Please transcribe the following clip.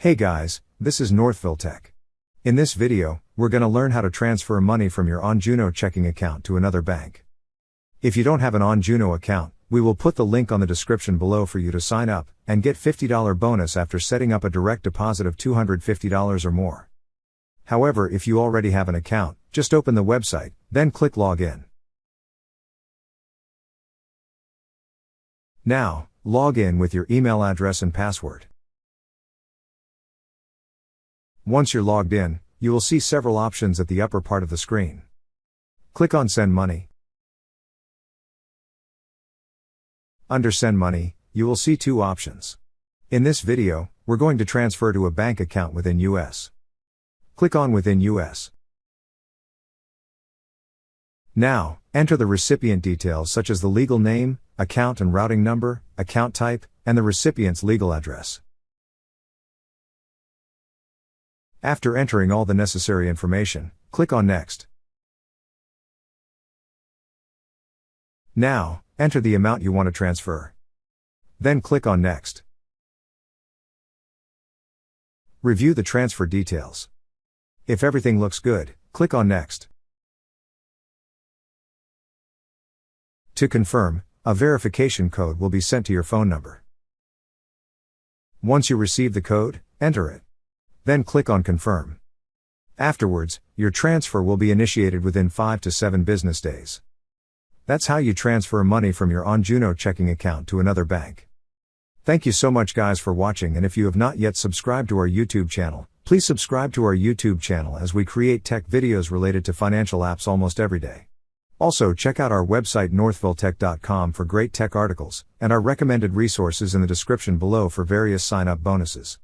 Hey guys, this is Northville Tech. In this video, we're gonna learn how to transfer money from your OnJuno checking account to another bank. If you don't have an OnJuno account, we will put the link on the description below for you to sign up and get $50 bonus after setting up a direct deposit of $250 or more. However, if you already have an account, just open the website, then click Login. Now, log in with your email address and password. Once you're logged in, you will see several options at the upper part of the screen. Click on Send Money. Under Send Money, you will see two options. In this video, we're going to transfer to a bank account within US. Click on Within US. Now, enter the recipient details such as the legal name, account and routing number, account type, and the recipient's legal address. After entering all the necessary information, click on Next. Now, enter the amount you want to transfer. Then click on Next. Review the transfer details. If everything looks good, click on Next. To confirm, a verification code will be sent to your phone number. Once you receive the code, enter it. Then click on Confirm. Afterwards, your transfer will be initiated within 5 to 7 business days. That's how you transfer money from your OnJuno checking account to another bank. Thank you so much guys for watching, and if you have not yet subscribed to our YouTube channel, please subscribe to our YouTube channel as we create tech videos related to financial apps almost every day. Also check out our website northvilletech.com for great tech articles, and our recommended resources in the description below for various sign-up bonuses.